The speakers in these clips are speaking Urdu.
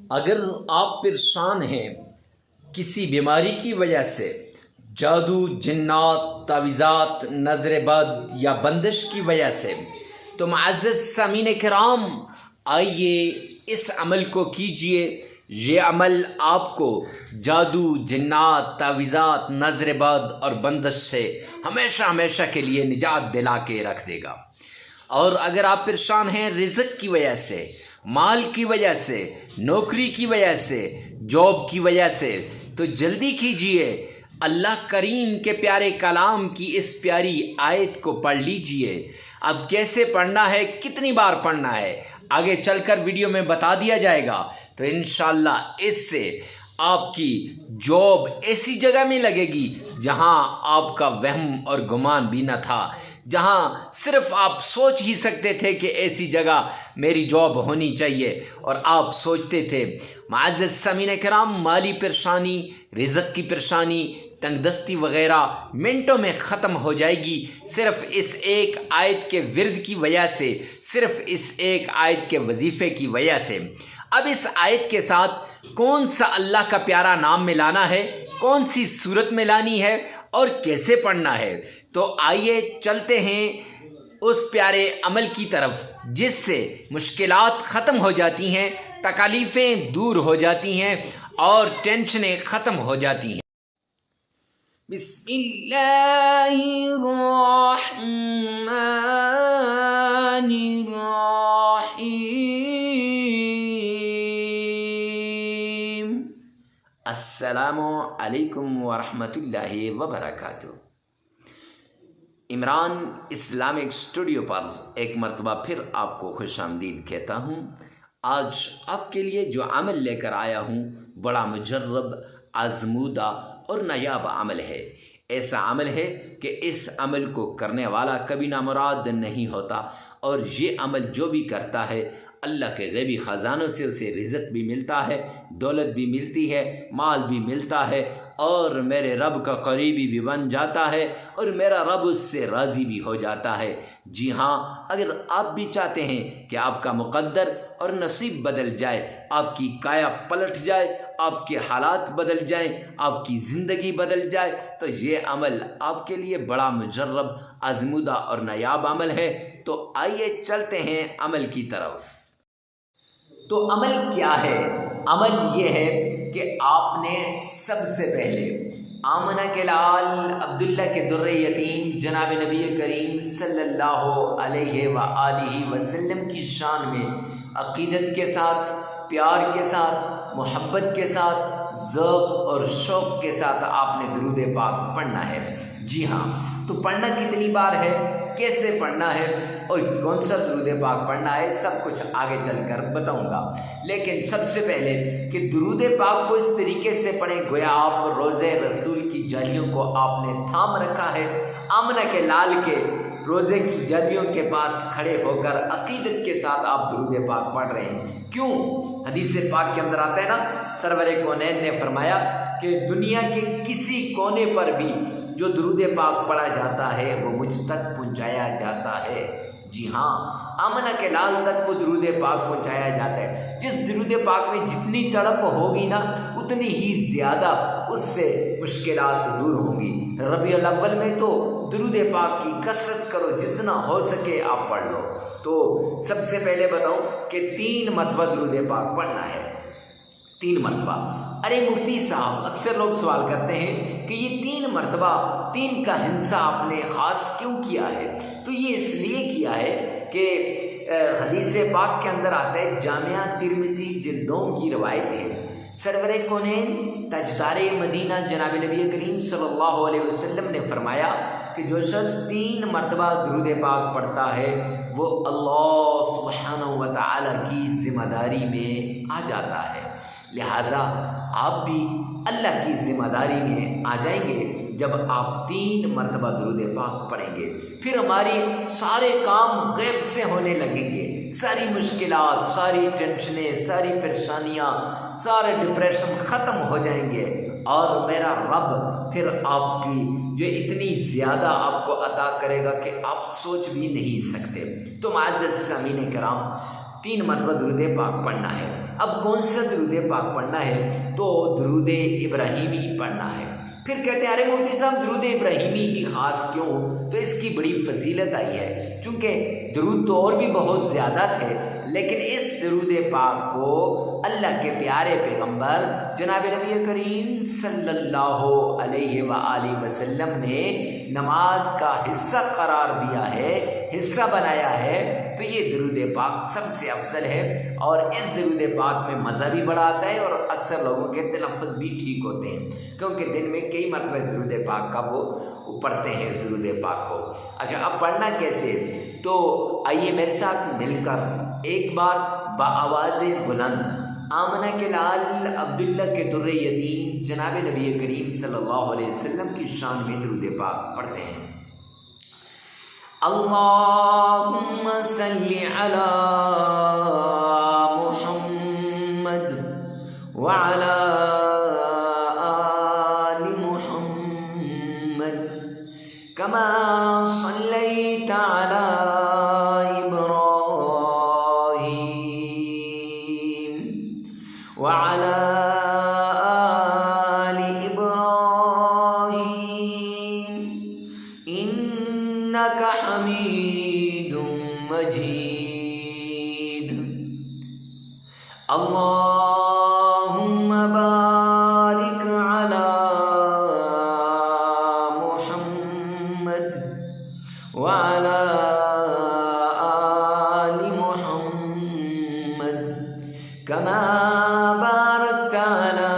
اگر آپ پریشان ہیں کسی بیماری کی وجہ سے، جادو، جنات، تعویذات، نظر بد یا بندش کی وجہ سے، تو معزز سامعین کرام، آئیے اس عمل کو کیجئے۔ یہ عمل آپ کو جادو، جنات، تعویذات، نظر بد اور بندش سے ہمیشہ ہمیشہ کے لیے نجات دلا کے رکھ دے گا۔ اور اگر آپ پریشان ہیں رزق کی وجہ سے، مال کی وجہ سے، نوکری کی وجہ سے، جاب کی وجہ سے، تو جلدی کیجئے، اللہ کریم کے پیارے کلام کی اس پیاری آیت کو پڑھ لیجئے۔ اب کیسے پڑھنا ہے، کتنی بار پڑھنا ہے، آگے چل کر ویڈیو میں بتا دیا جائے گا۔ تو انشاءاللہ اس سے آپ کی جاب ایسی جگہ میں لگے گی جہاں آپ کا وہم اور گمان بھی نہ تھا، جہاں صرف آپ سوچ ہی سکتے تھے کہ ایسی جگہ میری جاب ہونی چاہیے، اور آپ سوچتے تھے۔ معزز سامعین کرام، مالی پریشانی، رزق کی پریشانی، تنگ دستی وغیرہ منٹوں میں ختم ہو جائے گی، صرف اس ایک آیت کے ورد کی وجہ سے، صرف اس ایک آیت کے وظیفے کی وجہ سے۔ اب اس آیت کے ساتھ کون سا اللہ کا پیارا نام ملانا ہے، کون سی صورت میں لانی ہے اور کیسے پڑھنا ہے، تو آئیے چلتے ہیں اس پیارے عمل کی طرف جس سے مشکلات ختم ہو جاتی ہیں، تکالیفیں دور ہو جاتی ہیں اور ٹینشنیں ختم ہو جاتی ہیں۔ بسم اللہ الرحمن الرحیم۔ السلام علیکم ورحمۃ اللہ وبرکاتہ۔ عمران اسلامک اسٹوڈیو پر ایک مرتبہ پھر آپ کو خوش آمدید کہتا ہوں۔ آج آپ کے لیے جو عمل لے کر آیا ہوں بڑا مجرب، آزمودہ اور نایاب عمل ہے۔ ایسا عمل ہے کہ اس عمل کو کرنے والا کبھی نامراد نہیں ہوتا، اور یہ عمل جو بھی کرتا ہے اللہ کے غیبی خزانوں سے اسے رزق بھی ملتا ہے، دولت بھی ملتی ہے، مال بھی ملتا ہے، اور میرے رب کا قریبی بھی بن جاتا ہے، اور میرا رب اس سے راضی بھی ہو جاتا ہے۔ جی ہاں، اگر آپ بھی چاہتے ہیں کہ آپ کا مقدر اور نصیب بدل جائے، آپ کی کایا پلٹ جائے، آپ کے حالات بدل جائیں، آپ کی زندگی بدل جائے، تو یہ عمل آپ کے لیے بڑا مجرب، آزمودہ اور نایاب عمل ہے۔ تو آئیے چلتے ہیں عمل کی طرف۔ تو عمل کیا ہے؟ عمل یہ ہے کہ آپ نے سب سے پہلے آمنہ کے لال عبداللہ کے در یتیم جناب نبی کریم صلی اللہ علیہ وآلہ وسلم کی شان میں عقیدت کے ساتھ، پیار کے ساتھ، محبت کے ساتھ، ذوق اور شوق کے ساتھ آپ نے درود پاک پڑھنا ہے۔ جی ہاں، تو پڑھنا کتنی بار ہے، کیسے پڑھنا ہے اور کون سا درود پاک پڑھنا ہے، سب کچھ آگے چل کر بتاؤں گا۔ لیکن سب سے پہلے کہ درود پاک کو اس طریقے سے پڑھیں گویا آپ روزے رسول کی جالیوں کو آپ نے تھام رکھا ہے، آمنہ کے لال کے روزے کی جالیوں کے پاس کھڑے ہو کر عقیدت کے ساتھ آپ درود پاک پڑھ رہے ہیں۔ کیوں؟ حدیث پاک کے اندر آتا ہے نا، سرور کونین نے فرمایا کہ دنیا کے کسی کونے پر بھی جو درود پاک پڑھا جاتا ہے وہ مجھ تک پہنچایا جاتا ہے۔ جی ہاں، آمنہ کے لال تک وہ درود پاک پہنچایا جاتا ہے۔ جس درود پاک میں جتنی تڑپ ہوگی نا، اتنی ہی زیادہ اس سے مشکلات دور ہوں گی۔ ربیع الاول میں تو درود پاک کی کثرت کرو، جتنا ہو سکے آپ پڑھ لو۔ تو سب سے پہلے بتاؤں کہ 3 مرتبہ درود پاک پڑھنا ہے، 3 مرتبہ۔ ارے مفتی صاحب، اکثر لوگ سوال کرتے ہیں کہ یہ 3 مرتبہ، 3 کا ہندسہ آپ نے خاص کیوں کیا ہے؟ تو یہ اس لیے کیا ہے کہ حدیث پاک کے اندر آتا ہے، جامعہ ترمذی جلدوں کی روایت ہے، سرور کونین تاجدار مدینہ جناب نبی کریم صلی اللہ علیہ وسلم نے فرمایا کہ جو شخص 3 مرتبہ درود پاک پڑھتا ہے وہ اللہ سبحانہ و تعالی کی ذمہ داری میں آ جاتا ہے۔ لہٰذا آپ بھی اللہ کی ذمہ داری میں آ جائیں گے جب آپ 3 مرتبہ درود پاک پڑھیں گے۔ پھر ہماری سارے کام غیب سے ہونے لگیں گے، ساری مشکلات، ساری ٹینشنیں، ساری پریشانیاں، سارے ڈپریشن ختم ہو جائیں گے، اور میرا رب پھر آپ کی جو اتنی زیادہ آپ کو عطا کرے گا کہ آپ سوچ بھی نہیں سکتے۔ تو معزز سامعین کرام، 3 مرتبہ درود پاک پڑھنا ہے۔ اب کون سا درود پاک پڑھنا ہے؟ تو درود ابراہیمی پڑھنا ہے۔ پھر کہتے ہیں ارے مفتی صاحب درود ابراہیمی ہی خاص کیوں؟ تو اس کی بڑی فضیلت آئی ہے، چونکہ درود تو اور بھی بہت زیادہ تھے، لیکن اس درود پاک کو اللہ کے پیارے پیغمبر جناب نبی کریم صلی اللہ علیہ وآلہ وسلم نے نماز کا حصہ قرار دیا ہے، حصہ بنایا ہے، تو یہ درود پاک سب سے افضل ہے۔ اور اس درود پاک میں مزہ بھی بڑا آتا ہے اور اکثر لوگوں کے تلفظ بھی ٹھیک ہوتے ہیں، کیونکہ دن میں کئی مرتبہ درود پاک کا وہ پڑھتے ہیں درود پاک کو۔ اچھا اب پڑھنا کیسے؟ تو آئیے میرے ساتھ مل کر ایک بار بآواز بلند آمنہ کے لال عبداللہ کے در یتیم جناب نبی کریم صلی اللہ علیہ وسلم کی شان میں درود پاک پڑھتے ہیں۔ اللہم صلی علی محمد وعلی آل محمد کما صلیت علی وعلى آل إبراهيم إنك حميد مجيد اللهم بارك على محمد وعلى آل محمد كما باركت على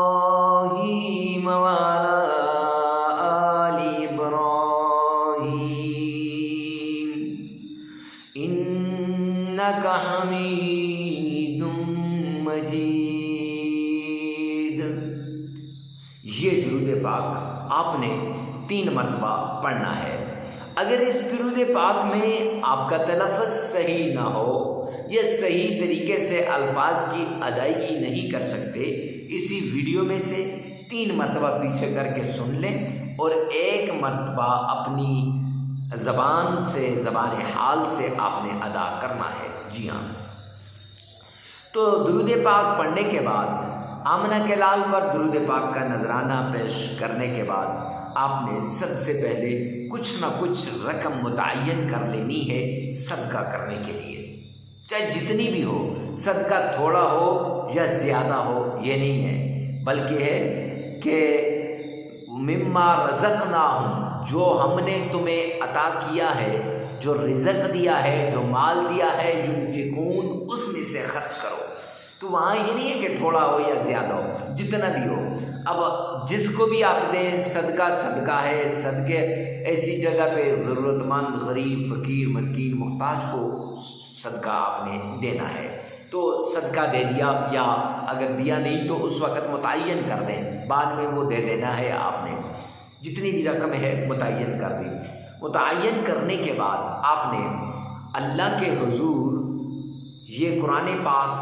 إبراهيم وعلى آل إبراهيم إنك حميد مجيد۔ یہ درود پاک آپ نے 3 مرتبہ پڑھنا ہے۔ اگر اس درود پاک میں آپ کا تلفظ صحیح نہ ہو یا صحیح طریقے سے الفاظ کی ادائیگی نہیں کر سکتے، اسی ویڈیو میں سے 3 مرتبہ پیچھے کر کے سن لیں اور 1 مرتبہ اپنی زبان سے، زبان حال سے آپ نے ادا کرنا ہے۔ جی ہاں، تو درود پاک پڑھنے کے بعد آمنہ کے لال پر درود پاک کا نذرانہ پیش کرنے کے بعد آپ نے سب سے پہلے کچھ نہ کچھ رقم متعین کر لینی ہے صدقہ کرنے کے لیے، چاہے جتنی بھی ہو، صدقہ تھوڑا ہو یا زیادہ ہو یہ نہیں ہے، بلکہ ہے کہ مما رزقناہم، جو ہم نے تمہیں عطا کیا ہے، جو رزق دیا ہے، جو مال دیا ہے، ينفقون، اس میں سے خرچ کرو۔ تو وہاں یہ نہیں ہے کہ تھوڑا ہو یا زیادہ ہو، جتنا بھی ہو۔ اب جس کو بھی آپ دیں صدقہ صدقہ ہے، صدقے ایسی جگہ پہ ضرورت مند، غریب، فقیر، مسکین، محتاج کو صدقہ آپ نے دینا ہے، تو صدقہ دے دیا، یا اگر دیا نہیں تو اس وقت متعین کر دیں، بعد میں وہ دے دینا ہے آپ نے، جتنی بھی رقم ہے متعین کر دی۔ متعین کرنے کے بعد آپ نے اللہ کے حضور یہ قرآن پاک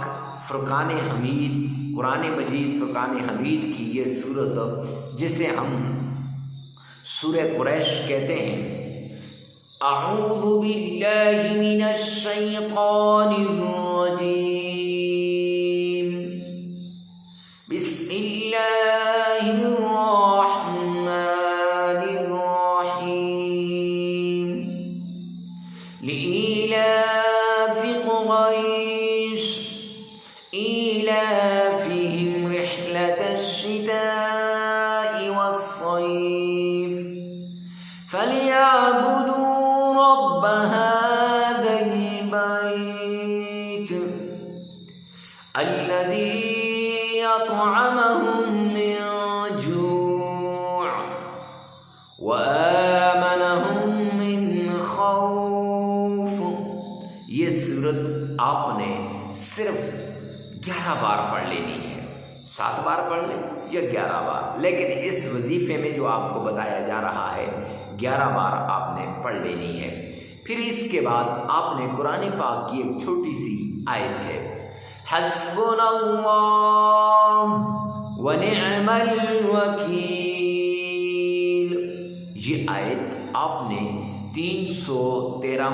فرقان حمید، قرآن مجید فرقان حمید کی یہ صورت جسے ہم سورہ قریش کہتے ہیں، اعوذ باللہ من الشیطان الرجیم، بسم اللہ الرحمن الرحیم، لإیلاف قریش إيلافهم رحلة الشتاء والصيف فليعبدوا رب هذا البيت الذي أطعمهم من جوع وآمنهم من خوف۔ یہ صورت آپ نے صرف 11 بار پڑھ لینی ہے، 7 بار پڑھ لیں یا 11 بار، لیکن اس وظیفے میں جو آپ کو بتایا جا رہا ہے 11 بار آپ نے پڑھ لینی ہے۔ پھر اس کے بعد آپ نے قرآن پاک کی ایک چھوٹی سی آیت ہے، حسبنا اللہ ونعم الوکیل، یہ آیت آپ نے 313